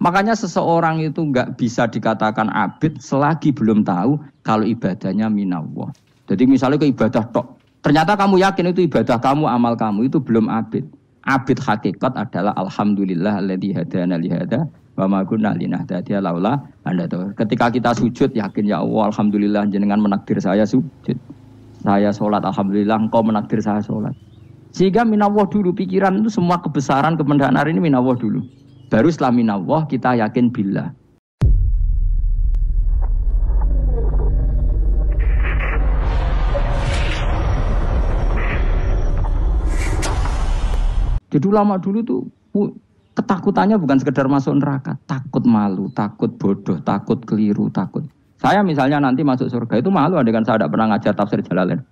Makanya seseorang itu nggak bisa dikatakan abid selagi belum tahu kalau ibadahnya minallah. Jadi misalnya ke ibadah tok, ternyata kamu yakin itu ibadah kamu, amal kamu itu belum abid. Abid hakikat adalah alhamdulillah alladzi hadana li hada wa ma kunna linahtadiya laula anda tahu. Ketika kita sujud yakin ya Allah alhamdulillah jenengan menakdir saya sujud. Saya sholat alhamdulillah engkau menakdir saya sholat. Sehingga minallah dulu pikiran itu semua kebesaran kemendahan hari ini minallah dulu. Baru setelah minallah kita yakin billah. Jadi ulama dulu tuh ketakutannya bukan sekedar masuk neraka, takut malu, takut bodoh, takut keliru, takut. Saya misalnya nanti masuk surga itu malu andaikan saya tidak pernah ngajar tafsir Jalalain.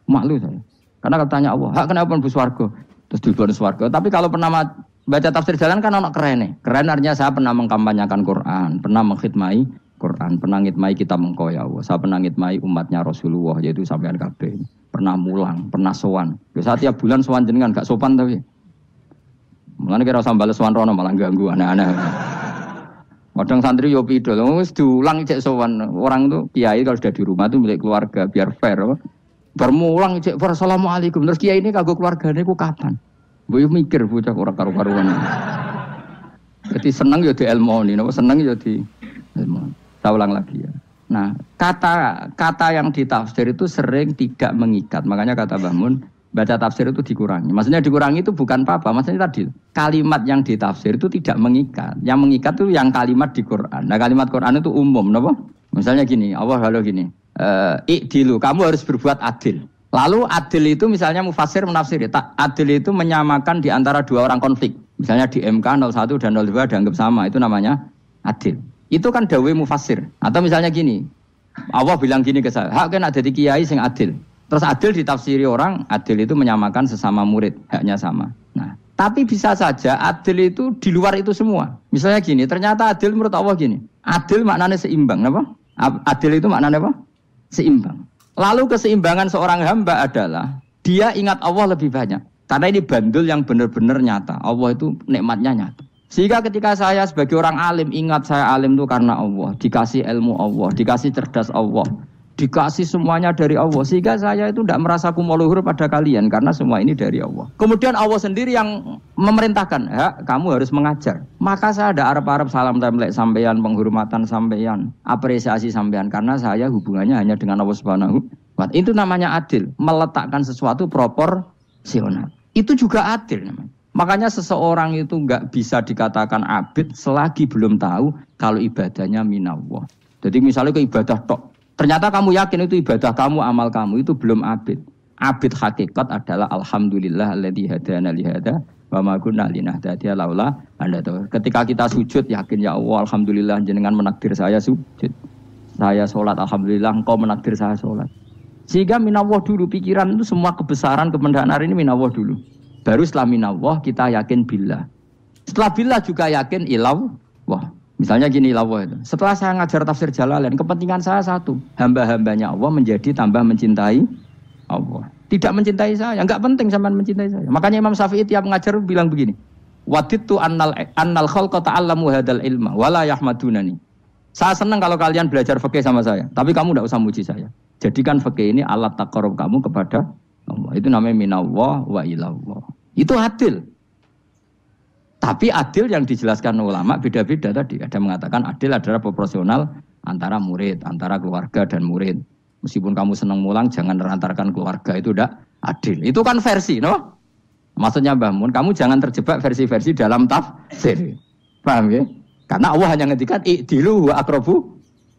Malu saya. Karena katanya Allah, hak kenapa pun swarga? Terus diberi swarga. Tapi kalau pernah baca tafsir Jalan kan anak keren nih. Keren artinya saya pernah mengkampanyekan Quran, pernah mengkhidmai Quran, pernah ngitmai kitab engkau ya Allah. Saya pernah ngitmai umatnya Rasulullah yaitu sampean kabeh. Pernah mulang, pernah sowan. Biasa tiap bulan sowan jenengan gak sopan tapi. Mulane kira usah bales sowan rono malah ganggu aneh-aneh. Kadang santri yo pidol, wis diulang cek sowan. Orang tuh kiai kalau sudah di rumah tuh milik keluarga biar fair. Bermulang cek assalamualaikum. Terus kiai ini kagok keluargane ku kapan? Mbok mikir bocah ora karo-karuan. Jadi seneng ya di ilmu ini, seneng ya di ilmu. Saya ulang lagi ya. Nah, kata yang ditafsir itu sering tidak mengikat. Makanya kata Mbah Mun, baca tafsir itu dikurangi. Maksudnya dikurangi itu bukan apa-apa. Maksudnya tadi kalimat yang ditafsir itu tidak mengikat. Yang mengikat itu yang kalimat di Quran. Nah, kalimat Quran itu umum, napa? Misalnya gini, Allah halo gini. Ikdilu, kamu harus berbuat adil. Lalu adil itu misalnya mufassir menafsiri, adil itu menyamakan di antara dua orang konflik. Misalnya di MK 01 dan 02 dianggap sama, itu namanya adil. Itu kan dawe mufassir. Atau misalnya gini, Allah bilang gini ke saya, hak kan ada di kiai sing adil. Terus adil ditafsiri orang, adil itu menyamakan sesama murid, haknya sama. Nah, tapi bisa saja adil itu di luar itu semua. Misalnya gini, ternyata adil menurut Allah gini, adil maknanya seimbang, apa? Adil itu maknanya apa? Seimbang. Lalu keseimbangan seorang hamba adalah dia ingat Allah lebih banyak. Karena ini bandul yang benar-benar nyata. Allah itu nikmatnya nyata. Sehingga ketika saya sebagai orang alim ingat saya alim itu karena Allah, dikasih ilmu Allah, dikasih cerdas Allah, dikasih semuanya dari Allah. Sehingga saya itu tidak merasa kumuluhur pada kalian karena semua ini dari Allah. Kemudian Allah sendiri yang memerintahkan, ya, kamu harus mengajar. Maka saya ada arep-arep salam templek sampeyan, penghormatan sampeyan, apresiasi sampeyan karena saya hubungannya hanya dengan Allah Subhanahu wa Ta'ala. Itu namanya adil, meletakkan sesuatu proporsional. Itu juga adil namanya. Makanya seseorang itu nggak bisa dikatakan abid selagi belum tahu kalau ibadahnya minallah. Jadi misalnya ke ibadah tok, ternyata kamu yakin itu ibadah kamu, amal kamu itu belum abid. Abid hakikat adalah alhamdulillah alladzi hadana li hada wa ma kunna linahtadiya laula anda tahu. Ketika kita sujud yakin ya Allah alhamdulillah jenengan menakdir saya sujud. Saya sholat alhamdulillah engkau menakdir saya sholat. Sehingga minallah dulu pikiran itu semua kebesaran kemendahan hari ini minallah dulu. Baru setelah minallah kita yakin billah. Setelah billah juga yakin ilallah. Misalnya gini Allah itu. Setelah saya ngajar tafsir Jalalain, kepentingan saya satu, hamba-hambanya Allah menjadi tambah mencintai Allah. Tidak mencintai saya, enggak penting sampean mencintai saya. Makanya Imam Syafi'i tiap ngajar bilang begini, waditu annal khalqa ta'allamu hadal ilma wala yahmadunani. Saya senang kalau kalian belajar fikih sama saya, tapi kamu enggak usah muji saya. Jadikan fikih ini alat taqarrub kamu kepada Allah. Itu namanya minallah wa ilallah. Itu adil. Tapi adil yang dijelaskan ulama beda-beda tadi. Ada mengatakan adil adalah proporsional antara murid, antara keluarga dan murid. Meskipun kamu senang mulang, jangan merantarkan keluarga, itu udah adil. Itu kan versi, no? Maksudnya Mbah Mun, kamu jangan terjebak versi-versi dalam tafsir. Paham ya? Karena Allah hanya ngendikan i'dilu wa aqrabu.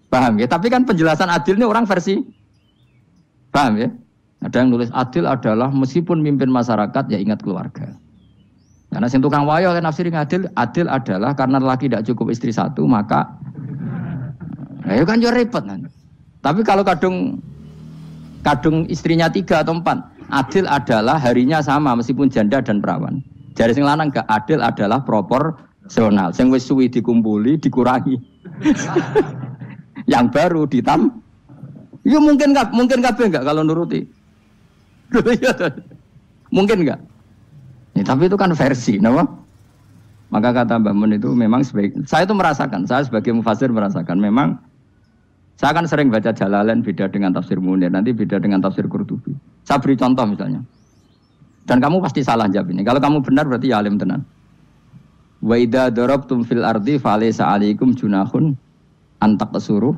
Paham ya? Tapi kan penjelasan adil ini orang versi. Paham ya? Ada yang nulis adil adalah meskipun mimpin masyarakat ya ingat keluarga. Karena sing tukang wayo kan nafsiri adil adalah karena laki tidak cukup istri satu maka ya kan yo repot nanti. Tapi kalau kadung istrinya 3 atau 4, adil adalah harinya sama meskipun janda dan perawan. Jari sing lanang gak adil adalah proporsional. Sing wis suwi dikumpuli dikurangi. Yang baru ditam. Ya mungkin kabeh enggak kalau nuruti. Mungkin enggak? Ya, tapi itu kan versi, kenapa? Maka kata Mbah Mun itu memang saya itu merasakan, saya sebagai mufasir merasakan memang saya akan sering baca Jalalain beda dengan tafsir Munir, nanti beda dengan tafsir Qurtubi. Saya beri contoh misalnya. Dan kamu pasti salah jawab ini. Kalau kamu benar berarti ya alim tenan. Wa idza darabtum fil ardi falaysa 'alaikum junahun an taqsuru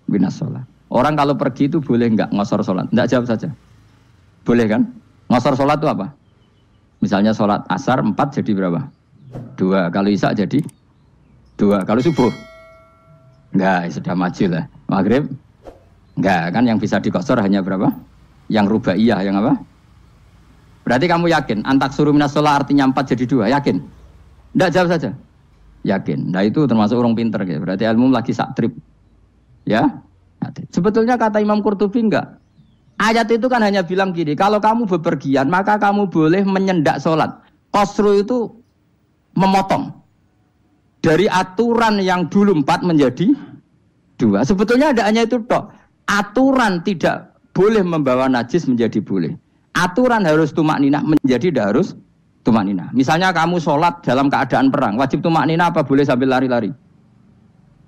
binas shalah. Orang kalau pergi itu boleh enggak ngosor salat? Enggak, jawab saja. Boleh kan? Ngosor salat itu apa? Misalnya salat asar 4 jadi berapa? 2. Kalau isya jadi 2. Kalau subuh enggak, sudah maju lah. Maghrib enggak, kan yang bisa dikosor hanya berapa? Yang rubaiyah, yang apa? Berarti kamu yakin antak suruh minas shalah artinya 4 jadi 2, yakin? Enggak, jawab saja. Yakin. Nah itu termasuk orang pinter gitu. Berarti ilmu lagi sak trip. Ya? Sebetulnya kata Imam Qurtubi enggak. Ayat itu kan hanya bilang gini, kalau kamu bepergian maka kamu boleh menyendak sholat. Qasru itu memotong. Dari aturan yang dulu 4 menjadi 2. Sebetulnya ada hanya itu tok. Aturan tidak boleh membawa najis menjadi boleh. Aturan harus tumakninah menjadi tidak harus tumakninah. Misalnya kamu sholat dalam keadaan perang, wajib tumakninah apa boleh sambil lari-lari?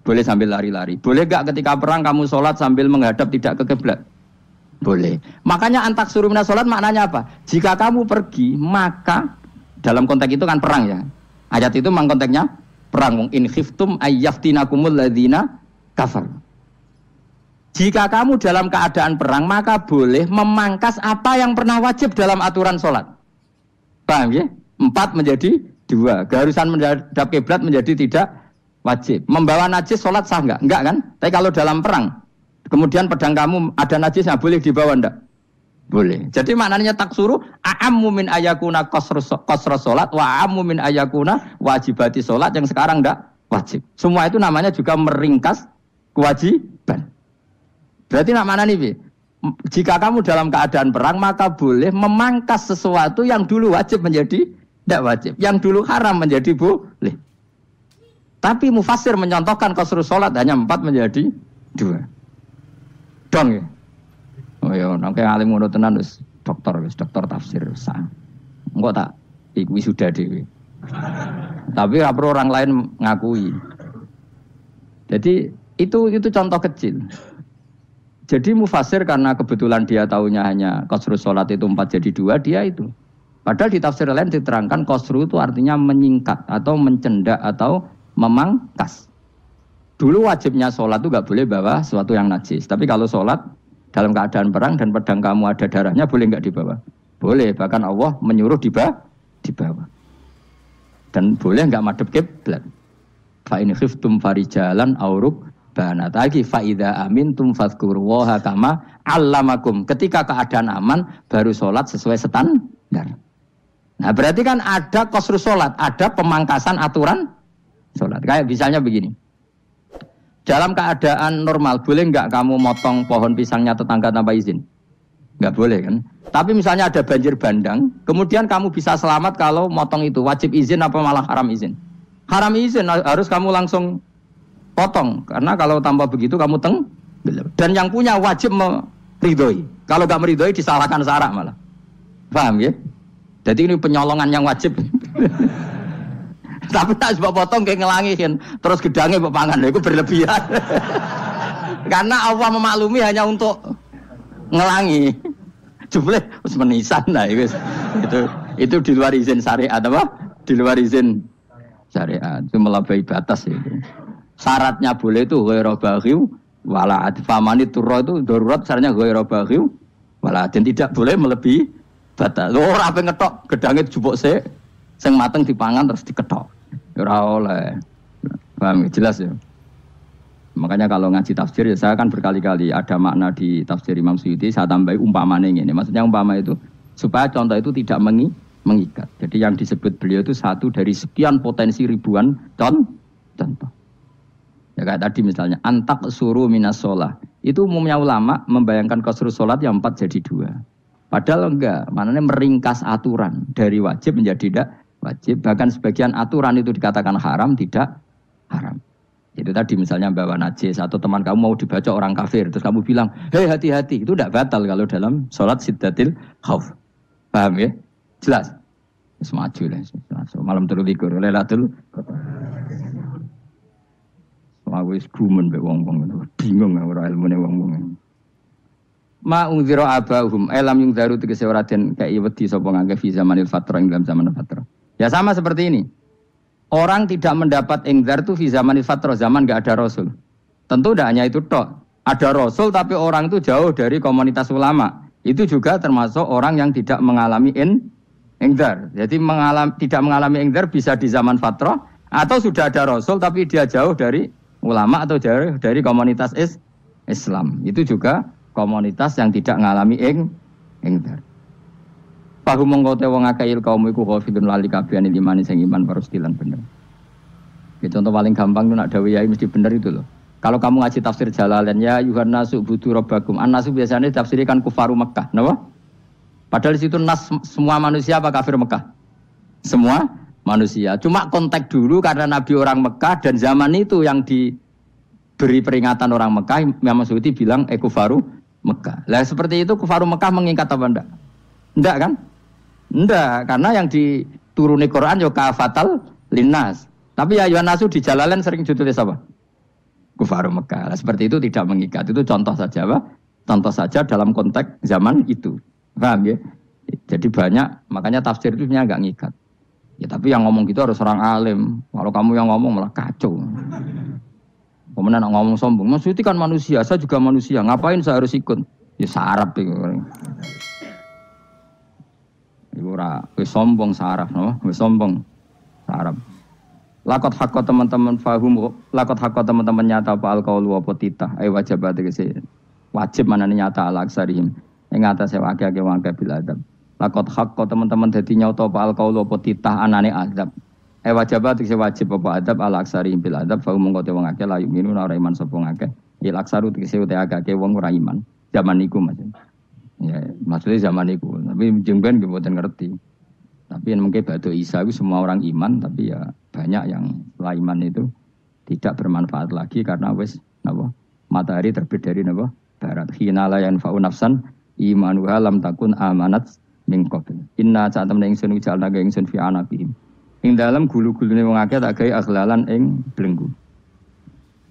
Boleh sambil lari-lari. Boleh gak ketika perang kamu sholat sambil menghadap tidak ke kiblat? Boleh. Makanya antak suruh minas sholat maknanya apa? Jika kamu pergi maka dalam konteks itu kan perang ya. Ayat itu memang konteksnya perang. In khiftum ayyaftinakumul ladzina kafar. Jika kamu dalam keadaan perang maka boleh memangkas apa yang pernah wajib dalam aturan sholat. Paham ya? 4 menjadi 2. Keharusan menghadap kiblat menjadi tidak wajib. Membawa najis sholat sah enggak? Enggak kan? Tapi kalau dalam perang kemudian pedang kamu ada najisnya boleh dibawa enggak? Boleh. Jadi maknanya taksuru a'ammu min ayakuna qasra sholat wa a'ammu min ayakuna wajibati sholat yang sekarang enggak wajib. Semua itu namanya juga meringkas kewajiban. Berarti nak mana nih? Jika kamu dalam keadaan perang maka boleh memangkas sesuatu yang dulu wajib menjadi tidak wajib, yang dulu haram menjadi boleh. Tapi mufassir menyontohkan qasru sholat hanya 4 menjadi 2. Dong ya. Oh ya, nang kaya alim ngono tenan wis dokter tafsir sah. Engko tak iki sudah dhewe. Tapi ora perlu orang lain ngakui. Jadi itu contoh kecil. Jadi mufasir karena kebetulan dia tahunya hanya qasru sholat itu 4 jadi 2, dia itu. Padahal di tafsir lain diterangkan qasru itu artinya menyingkat atau mencendak atau memangkas. Dulu wajibnya sholat itu gak boleh bawa sesuatu yang najis. Tapi kalau sholat dalam keadaan perang dan pedang kamu ada darahnya boleh gak dibawa? Boleh, bahkan Allah menyuruh dibawa. Dan boleh gak madhep kiblat. Fa in khiftum farijalan auruk banat lagi faida amintum fadzkurullaha kama allamakum. Ketika keadaan aman baru sholat sesuai standar. Nah berarti kan ada qasru sholat, ada pemangkasan aturan sholat. Kayak misalnya begini, dalam keadaan normal boleh nggak kamu motong pohon pisangnya tetangga tanpa izin? Nggak boleh kan? Tapi misalnya ada banjir bandang, kemudian kamu bisa selamat kalau motong itu wajib izin apa malah haram izin? Haram izin, harus kamu langsung potong, karena kalau tanpa begitu kamu dan yang punya wajib meridhoi. Kalau gak meridhoi disalahkan syarak malah. Paham ya? Jadi ini penyolongan yang wajib. Tapi tak sebab potong kayak ngelangihin, terus gedangnya mbok pangan, itu berlebihan. Karena Allah memaklumi hanya untuk ngelangi. Jumlah harus menisan lah itu di luar izin syariat apa? Di luar izin syariat, itu melampaui batas itu. Syaratnya boleh itu ghairu baghiw wala adfamani turra itu darurat syaratnya ghairu baghiw wala dan tidak boleh melebihi batas. Lho ora ape ngetok gedange jupuk sik sing mateng dipangan terus diketok. Ora oleh. Paham jelas ya. Makanya kalau ngaji tafsir ya saya kan berkali-kali ada makna di tafsir Imam Suyuti saya tambahi umpamane ngene. Maksudnya umpama itu supaya contoh itu tidak mengikat. Jadi yang disebut beliau itu satu dari sekian potensi ribuan contoh. Ya kayak tadi misalnya antak suruh minas sholah. Itu umumnya ulama membayangkan qasru sholat yang 4 jadi 2. Padahal enggak, maknanya meringkas aturan dari wajib menjadi tidak wajib. Bahkan sebagian aturan itu dikatakan haram, tidak haram. Itu tadi misalnya bawa najis atau teman kamu mau dibaca orang kafir, terus kamu bilang, hei hati-hati, itu tidak batal kalau dalam sholat siddatil khauf. Paham ya? Jelas? Wis maju lah. Malam 23 Lailatul Qadar. Wis gumen mbek wong-wong bingung ora ilmune wong-wong. Ma unzira abahum elam yung daru tegese ora den kei wedi sapa ngangge fi zamanil fatrah ing dalam zaman fatrah. Ya sama seperti ini. Orang tidak mendapat ingzar itu fi zamanil fatrah, zaman enggak ada rasul. Tentu tidak hanya itu tok. Ada rasul tapi orang itu jauh dari komunitas ulama. Itu juga termasuk orang yang tidak mengalami ingzar. Jadi tidak mengalami ingzar bisa di zaman fatrah atau sudah ada rasul tapi dia jauh dari ulama atau jauh dari komunitas Islam. Itu juga komunitas yang tidak ngalami ingzar. Pahum mongko te wong akeh kaum iku khafidun lali kabehane imane sing iman parustilan bener. Ya, contoh paling gampang itu nak dawuh yai mesti bener itu loh. Kalau kamu ngaji tafsir Jalalain ya Yuhanna subudu rabbakum. An-nasu biasanya tafsirkan kufaru Mekah, napa? Padahal di situ nas semua manusia apa kafir Mekah? Semua manusia. Cuma konteks dulu karena Nabi orang Mekah dan zaman itu yang diberi peringatan orang Mekah, Imam Suyuti bilang kufaru Mekah. Lah seperti itu kufaru Mekah mengikat apa enggak? Enggak kan? Enggak, karena yang dituruni Quran yo kafatal linnas. Tapi ya Yuhanasu di Jalalain sering ditulis apa? Kufaru Mekah. Nah, seperti itu tidak mengikat. Itu contoh saja, Pak. Contoh saja dalam konteks zaman itu. Paham ya? Jadi banyak, makanya tafsir itu enggak ngikat. Ya tapi yang ngomong gitu harus orang alim. Kalau kamu yang ngomong malah kacau. Kemudian ngomong sombong. Maksudnya kan manusia, saya juga manusia. Ngapain saya harus ikut? Ya sarap itu. Ibu ora wis sombong saraf, no? Wis sombong saraf. Lakot hakko teman-teman fahum, lakot hakko teman-teman nyata apa alqaulu apa titah, wajib tegese wajib manane nyata al aksarihim. Ing atase akeh-akeh wong bil adab. Lakot hakko teman-teman dadi nyata apa alqaulu apa titah anane adab. Wajib tegese wajib apa adab al aksarihim bil adab, fahum mongko te wong akeh la yu'minu ora iman sapa akeh. Il aksaru tegese utek akeh wong ora iman. Zaman niku maksudnya. Ya, maksudnya zaman itu, tapi jengben nggih mboten ngerti. Tapi yang mungkin batu Isa itu semua orang iman, tapi ya banyak yang setelah iman itu tidak bermanfaat lagi karena wis napa? Matahari terbit dari napa? Barat. Hina la yanfa'u nafsan imanuha lam takun amanat min qabl. Inna sa'atamna ingsun ujalna ga ingsun fi anabihim. Ing dalam gulu-gulune wong akeh tak gawe aghlalan ing belenggu.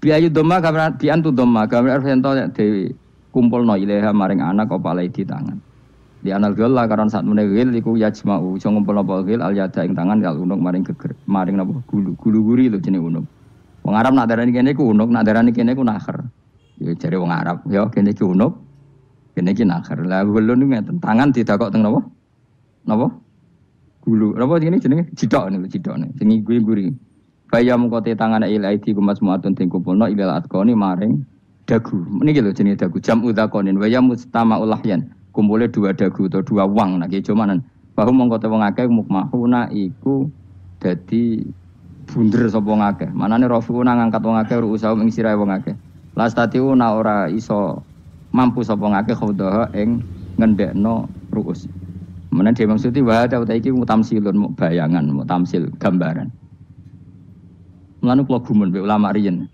Biayu doma gambar biantu doma gambar ento dewi kumpulno ilaha maring anak apa lai di tangan. Di anal gel lah karena saat menegil iku yajma'u iso ngumpulno apa gil al yada ing tangan kal unuk maring geger maring napa gulu-guri lho jenenge unuk. Wong Arab nak darani kene iku unuk, nak darani kene iku nakher. Ya jare wong Arab, ya kene iki unuk, kene iki nakher. Lah belon niku ngeten, tangan didakok teng napa? Napa? Gulu. Napa jenenge cidok niku cidokne. Sing guri-guri. Bayam kote tangan ilaidi kumas muatun ting kumpulno ilal atqoni maring dagu. Niki lho jenenge dagu jam udzakonin wa yamustama ulahyan. Kumpule dua dagu atau dua wang nek cumanan. Bahu mongko te wong akeh mukmahuna iku dadi bunder sapa wong akeh. Manane rafiuna ngangkat wong akeh ruusaum ing sirahe wong akeh. Lastatiuna ora iso mampu sapa wong akeh khodaha ing ngendekno ruus. Menawa dhewe maksud wa ta uta iki mutamsilun bayangan, mutamsil gambaran. Mulane kula gumun mbek ulama riyen.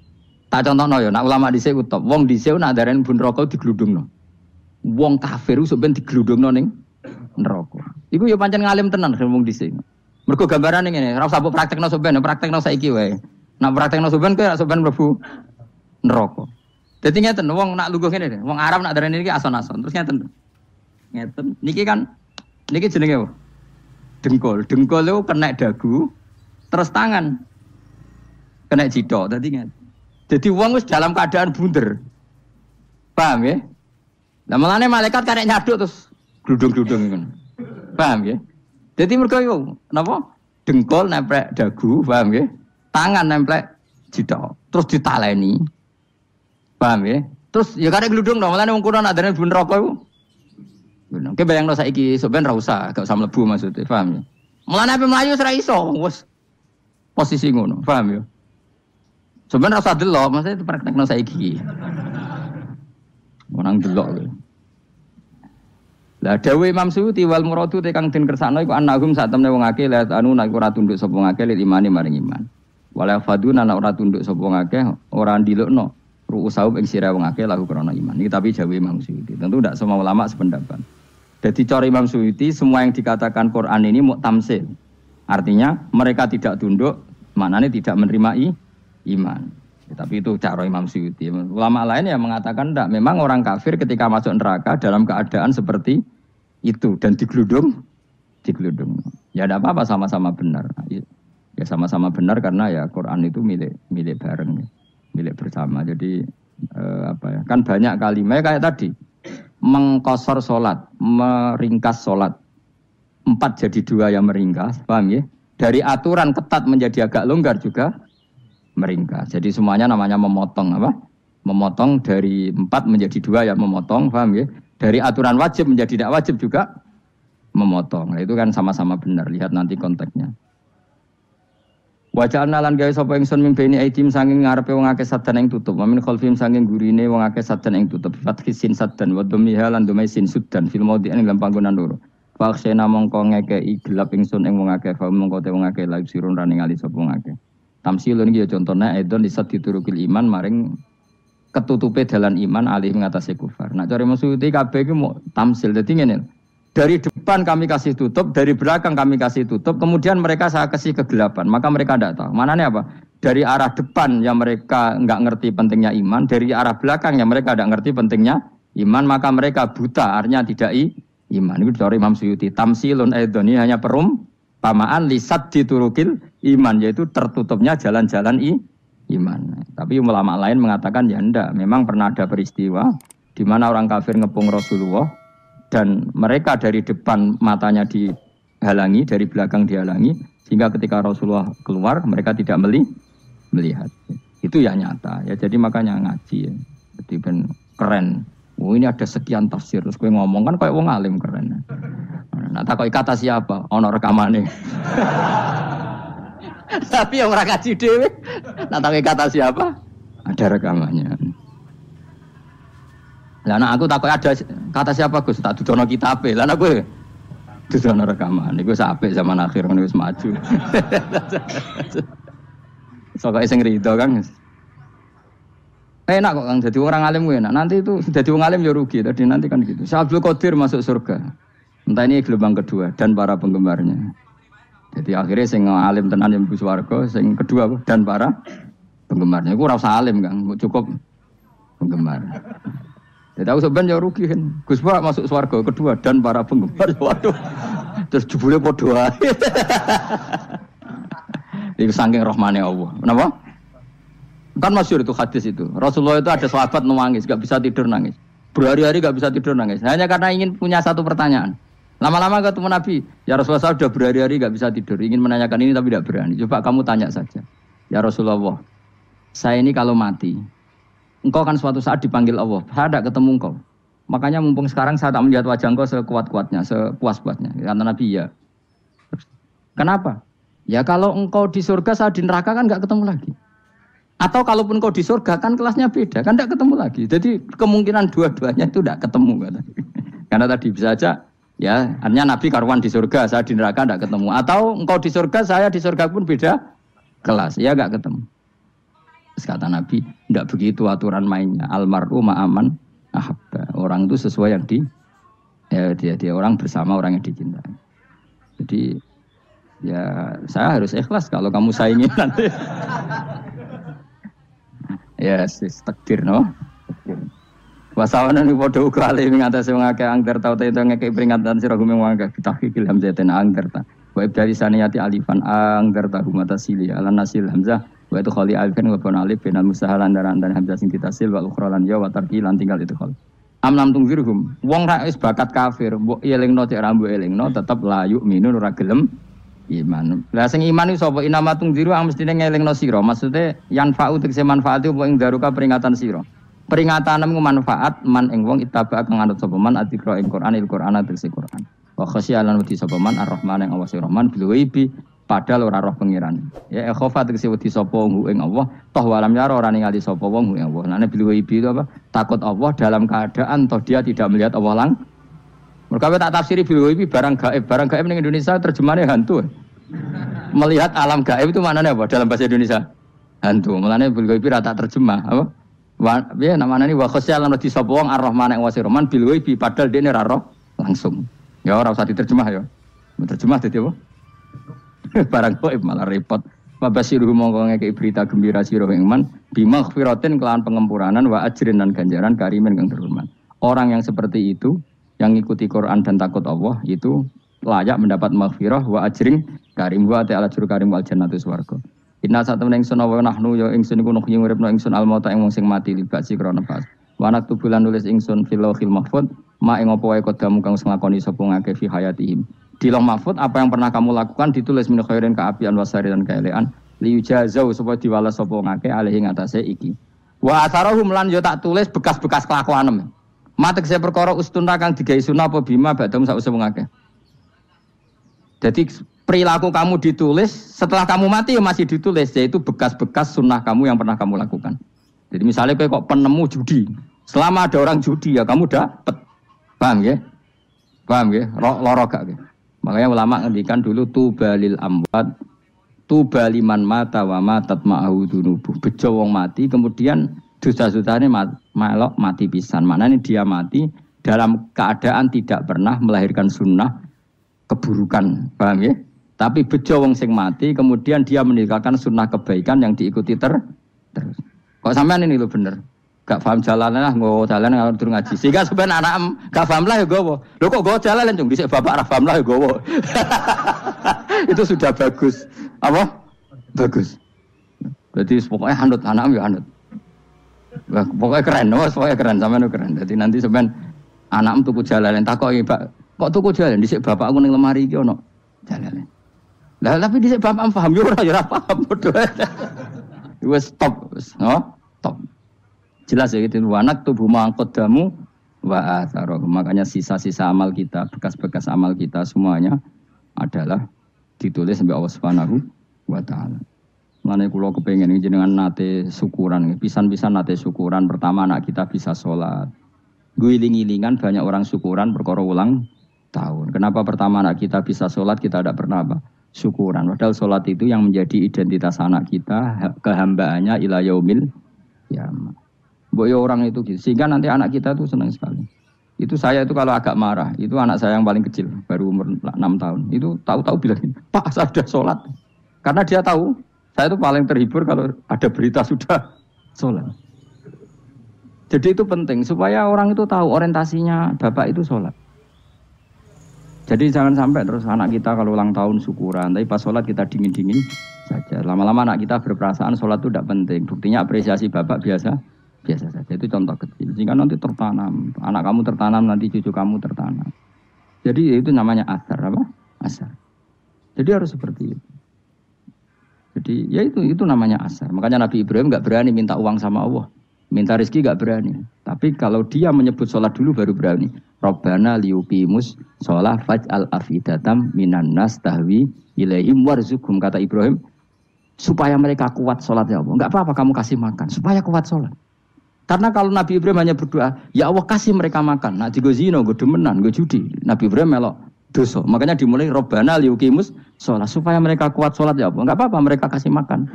Tak contohno ya, nak ulama dhisik ku top. Wong dhisik nak darani bun neraka diglundungno. Wong kafir iso ben diglundungno ning neraka. Iku ya pancen ngalim tenan wong dhisik. Mergo gambarane ngene, ora usah mbok praktekno sampean, praktekno saiki wae. Nak praktekno sampean kowe sampean mlebu neraka. Dadi ngeten, wong nak lungguh ngene, wong Arab nak darani iki ason-ason. Terus ngeten. Ngeten. Niki kan niki jenenge apa? Dengkul. Dengkul itu kena dagu, terus tangan kena jidok. Dadi ngeten. Jadi wong wis dalam keadaan bunder. Paham ya? Lah malane malaikat karek nyaduk terus gludung-gludung ngono. Paham ya? Jadi mergo yo napa? Dengkul nempel dagu, paham ya? Tangan nempel jidok, terus ditaleni. Paham ya? Terus ya karek gludung dong, malane wong kuno nak darane bun neraka iku. Bener. Ki bayangno saiki sampean ra usah, gak usah mlebu maksudnya, paham ya? Mulane ape mlayu ora iso, wis posisi ngono, paham ya? Sampeyan ora usah delok, maksudnya praktekno saiki. Orang delok lho. Lah dawuh Imam Suyuti wal muradu te kang den kersakno iku annahum sak temne wong akeh la anu nek ora tunduk sapa ngakeh lil imani maring iman. Wala faduna nek ora tunduk sapa ngakeh ora ndilukno ru'usau ing sira wong akeh lahu krana iman. Iki tapi dawuh Imam Suyuti. Tentu tidak semua ulama sependapat. Jadi cara Imam Suyuti semua yang dikatakan Quran ini tamsil. Artinya mereka tidak tunduk, maknanya tidak menerima iman. Tapi itu cara Imam Suyuti. Ulama lain yang mengatakan tidak. Memang orang kafir ketika masuk neraka dalam keadaan seperti itu dan digeludung. Ya tidak apa-apa, sama-sama benar. Ya sama-sama benar karena ya Quran itu milik bareng, milik bersama. Jadi kan banyak kalimat kayak tadi mengkosor sholat, meringkas sholat 4 jadi 2 yang meringkas, paham ya? Dari aturan ketat menjadi agak longgar juga meringkas. Jadi semuanya namanya memotong apa? Memotong dari 4 menjadi 2 yang memotong, paham ya? Dari aturan wajib menjadi tidak wajib juga memotong. Nah, itu kan sama-sama benar. Lihat nanti konteksnya. Wajah lan gawe sapa ingsun ming beni aidim saking ngarepe wong akeh sadan ing tutup. Wa min khalfim saking gurine wong akeh sadan ing tutup. Fathisin sadan wa dhamiha lan dhumai sin sudan fil maudhi'in ing panggonan loro. Faksena mongko ngekeki gelap ingsun ing wong akeh, fa mongko te wong akeh laib sirun rane ngali sapa wong akeh. Tamsilun iki ya contone edon disat diturukil iman maring ketutupe dalan iman alih ngatasé kufar. Nek cara maksudi kabeh iki mau tamsil. Dadi ngene. Dari depan kami kasih tutup, dari belakang kami kasih tutup, kemudian mereka saya kasih kegelapan. Maka mereka tidak tahu. Mananya apa? Dari arah depan yang mereka enggak ngerti pentingnya iman, dari arah belakang yang mereka tidak ngerti pentingnya iman, maka mereka buta, artinya tidak iman. Itu dari Imam Suyuti. Tamsilun aidoni hanya perumpamaan lisat diturukil iman, yaitu tertutupnya jalan-jalan iman. Tapi ulama lain mengatakan ya enggak. Memang pernah ada peristiwa di mana orang kafir ngepung Rasulullah. Dan mereka dari depan matanya dihalangi, dari belakang dihalangi, sehingga ketika Rasulullah keluar mereka tidak melihat. Itu ya nyata ya. Jadi makanya ngaji ya. Jadi ben keren. Oh ini ada sekian tafsir. Terus gue ngomong kan kayak wong alim keren. Nah takoi kata siapa? Ono rekamane. Tapi yang ora ngaji dhewe. Nah takoi kata siapa? Ada rekamannya. Lah anak aku takut ada kata siapa Gus tak dudono kitabe. Lah anak gue dudono rekaman. Iku sampai zaman akhir ngono wis maju. Sokoke sing rido kan. Enak kok Kang jadi orang alim gue enak. Nanti itu jadi orang alim ya rugi. Tadi nanti kan gitu. Syaikhul Qadir masuk surga. Entah ini gelombang kedua dan para penggemarnya. Jadi akhirnya sing alim tenan yang mlebu swarga, sing kedua dan para penggemarnya. Iku ora usah alim Kang, cukup penggemar. Ya tahu sebenarnya rugi kan. Gus Pak masuk swarga kedua dan para penggemar. Waduh. Terus jebule padha ae. Iku saking rahmane Allah. Kenapa? Kan masyhur itu hadis itu. Rasulullah itu ada sahabat nangis, enggak bisa tidur nangis. Berhari-hari enggak bisa tidur nangis. Hanya karena ingin punya satu pertanyaan. Lama-lama ketemu Nabi, ya Rasulullah saya sudah berhari-hari enggak bisa tidur, ingin menanyakan ini tapi tidak berani. Coba kamu tanya saja. Ya Rasulullah, saya ini kalau mati engkau kan suatu saat dipanggil Allah. Saya tidak ketemu engkau. Makanya mumpung sekarang saya tak melihat wajah engkau sekuat-kuatnya, sepuas-puasnya. Kata Nabi ya. Kenapa? Ya kalau engkau di surga, saya di neraka kan enggak ketemu lagi. Atau kalaupun engkau di surga kan kelasnya beda, kan enggak ketemu lagi. Jadi kemungkinan dua-duanya itu enggak ketemu. Karena tadi bisa aja, ya artinya Nabi karuan di surga, saya di neraka enggak ketemu. Atau engkau di surga, saya di surga pun beda kelas, ya enggak ketemu. Kata Nabi, tidak begitu aturan mainnya. Almaru ma'aman ahabba. Orang itu sesuai yang dia orang bersama orang yang dicintai. Jadi ya saya harus ikhlas kalau kamu saingi nanti. Ya yes, takdir no. Wasawana ni padha uga ali ing atase wong akeh angger tau itu ngekek peringatan sira gumeng wong akeh tahqiqil hamzatin angger ta. Wa ibdali saniyati alifan angger ta humata sili ala nasil hamzah. Wa itu khali alifin wa bin alif bin al-musahalan dan hamzah sing ditasil wa ukhra lan ya wa tarqi lan tinggal itu khol. Amlam tungzirhum wong ra wis bakat kafir mbok elingno cek ra mbok elingno tetep la yu'minu ora gelem iman. Lah sing iman iku sapa inama tungziru ang mestine ngelingno sira. Maksude yan fa'u tegese manfaat iku ing daruka peringatan sira. Peringatanmu manfaat man ing wong ittaba kang anut sapa man adzikra ing Qur'anil Qur'ana tegese Qur'an. Wa khasyalan wedi sapa man ar-rahman ing Allah Rahman bil ghaibi padahal ora roh pengiran. Ya khofa tegese wedi sapa ing Allah, toh walam yara ora ningali sapa wong ing Allah. Nane bil ghaibi itu apa? Takut Allah dalam keadaan toh dia tidak melihat Allah lang. Mergo tak tafsiri bil ghaibi barang gaib. Barang gaib ning Indonesia terjemahannya hantu. Melihat alam gaib itu maknanya apa dalam bahasa Indonesia? Hantu. Mulane bil ghaibi ra tak terjemah, apa? Ya namanya ini wa khasyalan wedi sapa wong ar-rahman ing Allah Rahman bil ghaibi padahal dene ra roh langsung. Ya ora usah diterjemah ya. Terjemah dadi apa? Barang gaib malah repot. Mabasiruhu mongko ngekei berita gembira sira ing man bimaghfiratin kelawan pengempuranan wa ajrin dan ganjaran karimin kang terhormat. Orang yang seperti itu yang ngikuti Quran dan takut Allah itu layak mendapat maghfirah wa ajrin karim wa ta'ala juru karim wal jannatu swarga. Inna satamna ingsun wa nahnu ya ingsun iku nuhyi uripna ingsun al mauta ing wong sing mati libasi krana pas. Wa naktubulan nulis ingsun fil lauhil mahfuz ma ing apa wae kodamu kang nglakoni sapa ngake fi hayatihim. Di Lauh Mahfuz apa yang pernah kamu lakukan ditulis min khairin kaapian wasari dan kaelean liujazau supaya diwales sapa ngake alih ing atase iki. Wa atharahum lan yo tak tulis bekas-bekas kelakuanem. Matek saya perkara ustunna kang digawe sunah apa bima badam sak usum ngake. Jadi perilaku kamu ditulis setelah kamu mati ya masih ditulis yaitu bekas-bekas sunnah kamu yang pernah kamu lakukan. Jadi misalnya kok penemu judi, selama ada orang judi ya kamu dapat. Paham ya? Paham ya? Loro gak ya? Makanya ulama ngendikan dulu tubalil amwat tubaliman mata wa matat ma'ahu dunubuh. Bejo wong mati kemudian dosa-dosane melok mati pisan. Maknanya dia mati dalam keadaan tidak pernah melahirkan sunnah keburukan. Paham ya? Tapi bejo wong sing mati kemudian dia meninggalkan sunnah kebaikan yang diikuti terus. Kok sampean ini lho bener. Gak paham jalan lah, nggo jalan kalau turun ngaji. Sehingga sebenarnya anak gak paham lah ya gowo. Lho kok gowo jalan cung dhisik bapak ra paham lah ya gowo. Itu sudah bagus. Apa? Bagus. Jadi pokoknya anut anak ya anut. Wah, pokoknya keren, pokoknya keren sampean keren. Jadi nanti sampean anakmu tuku jalan takoki, Pak. Kok tuku jalan dhisik bapak aku ning lemari iki ono jalan. Lah tapi dhisik bapak paham yo ora paham bodoh. Wes stop, no? Stop. Jelas ya gitu, wanak tubuh mangkodamu wa atharoh. Makanya sisa-sisa amal kita, bekas-bekas amal kita semuanya adalah ditulis sampai Allah Subhanahu wa taala. Mane kula kepengin jenengan nate syukuran, pisan-pisan nate syukuran. Pertama anak kita bisa sholat. Guling-gilingan banyak orang syukuran perkara ulang tahun. Kenapa pertama anak kita bisa sholat kita tidak pernah apa? Syukuran. Padahal sholat itu yang menjadi identitas anak kita, kehambaannya ila yaumil qiyamah. Boyo orang itu gitu. Sehingga nanti anak kita tuh senang sekali. Itu saya itu kalau agak marah, itu anak saya yang paling kecil, baru umur 6 tahun. Itu tahu-tahu bilang, "Pak, saya sudah sholat." Karena dia tahu, saya itu paling terhibur kalau ada berita sudah sholat. Jadi itu penting, supaya orang itu tahu orientasinya bapak itu sholat. Jadi jangan sampai terus anak kita kalau ulang tahun syukuran, tapi pas sholat kita dingin-dingin saja. Lama-lama anak kita berperasaan sholat itu tidak penting. Buktinya apresiasi bapak biasa saja. Itu contoh kecil. Sehingga nanti tertanam, anak kamu tertanam, nanti cucu kamu tertanam. Jadi itu namanya asar, apa? Asar. Jadi harus seperti itu. Jadi ya itu namanya asar. Makanya Nabi Ibrahim nggak berani minta uang sama Allah, minta rezeki nggak berani. Tapi kalau dia menyebut sholat dulu baru berani. Rabbana liyuqimus sholah faj'al afidatam minan nas tahwi ilaihim warzuqhum, kata Ibrahim, supaya mereka kuat sholat ya Allah. Enggak apa-apa kamu kasih makan, supaya kuat sholat. Karena kalau Nabi Ibrahim hanya berdoa, ya Allah kasih mereka makan. Nah digo zina, go demenan, go judi. Nabi Ibrahim melok dosa. Makanya dimulai Rabbana liyuqimus sholat, supaya mereka kuat sholat ya Allah. Enggak apa-apa mereka kasih makan.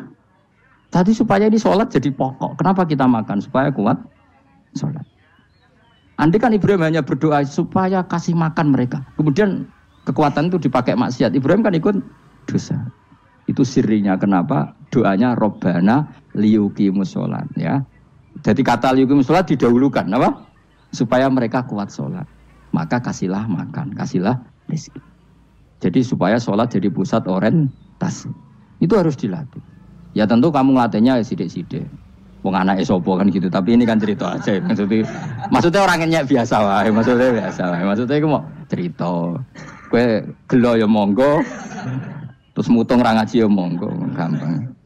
Tadi supaya di sholat jadi pokok. Kenapa kita makan? Supaya kuat sholat. Andai kan Ibrahim hanya berdoa supaya kasih makan mereka. Kemudian kekuatan itu dipakai maksiat. Ibrahim kan ikut dosa. Itu sirinya kenapa doanya Rabbana liyuqimus sholat ya. Jadi kata liyuqimus sholat didahulukan apa? Supaya mereka kuat sholat. Maka kasihlah makan, kasihlah rezeki. Jadi supaya sholat jadi pusat orientasi. Itu harus dilatih. Ya tentu kamu ngelatihnya ya sidik-sidik. Wong anake sapa kan gitu, tapi ini kan cerita aja. Maksudnya orang nyek biasa wae, maksudnya biasa wae. Maksudnya iku mau cerita. Kowe gelo ya monggo. Terus mutung ra ngaji ya monggo, gampang.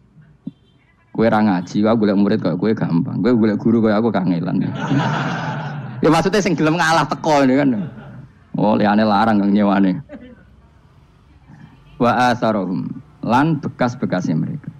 Kowe ra ngaji, aku golek murid kok kowe gampang. Kowe golek guru kaya aku kangelan. Ya maksudnya sing gelem ngalah teko ini kan. Oh, liyane larang kang nyewane. Wa asarhum lan bekas-bekasnya mereka.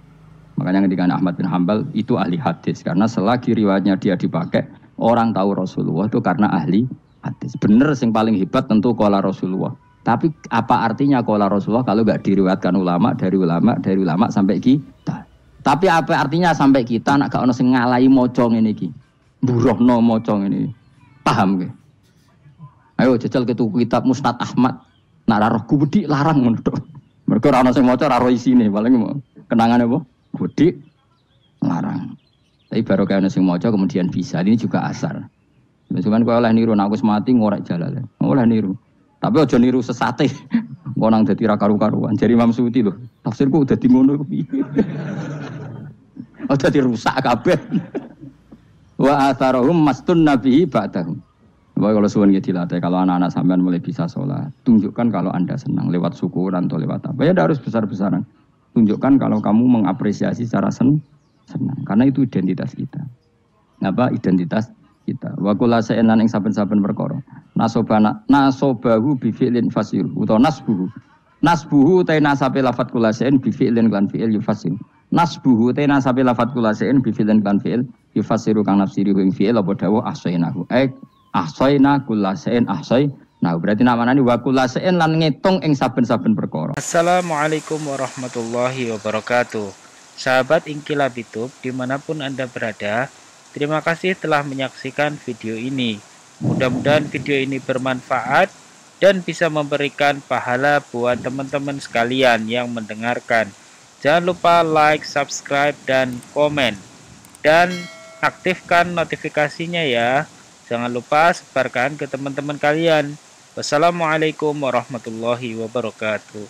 Makanya ketika Ahmad bin Hanbal itu ahli hadis. Karena selagi riwayatnya dia dipakai, orang tahu Rasulullah itu karena ahli hadis. Bener yang paling hebat tentu qala Rasulullah. Tapi apa artinya qala Rasulullah kalau nggak diriwayatkan ulama dari ulama sampai kita. Tapi apa artinya sampai kita nak gak ono sing ngalahi maca ngene iki. Mburohno maca ngene. Paham nggih? Ayo jajal ke tuku kitab Musnad Ahmad. Nak ra roh gubedi larang ngono tok. Mergo ora ana sing maca ora ro isine, paling kenangan apa? Godik larang. Tapi baru kayak ana sing maca kemudian bisa. Ini juga asar. Cuman kowe oleh niru nek aku mati ngorek Jalalain. Oleh niru. Tapi aja niru sesate. Kok nang dadi ra karu-karuan. Jari Imam Suyuti lho, tafsirku udah di ngono piye. Oh dadi rusak kabeh. Wa atharahum mastun nabihi ba'dahum. Bapak kalau suwun gitu dilatih, kalau anak-anak sampean mulai bisa sholat, tunjukkan kalau Anda senang lewat syukuran atau lewat apa. Ya harus besar-besaran. Tunjukkan kalau kamu mengapresiasi secara senang, karena itu identitas kita. Apa identitas kita? Wa kula sa'enan ing saben-saben perkara. Nasobahu bi fi'lin fasir utawa nasbuhu. Nasbuhu ta nasabe lafat kula sa'en bi fi'lin lan fi'il yufasir. Nasbuhu ta nasabe lafat kula sa'en bi fi'lin lan fi'il yufasiru kang nafsiri ing fi'il apa dawuh ahsainahu. Ahsayna kullasain ahsay. Nah, berarti namanya ini wa kullasain lan ngitung ing saben-saben perkara. Assalamualaikum warahmatullahi wabarakatuh. Sahabat Inkilab YouTube dimanapun Anda berada, terima kasih telah menyaksikan video ini. Mudah-mudahan video ini bermanfaat dan bisa memberikan pahala buat teman-teman sekalian yang mendengarkan. Jangan lupa like, subscribe, dan komen. Dan aktifkan notifikasinya ya. Jangan lupa sebarkan ke teman-teman kalian. Wassalamualaikum warahmatullahi wabarakatuh.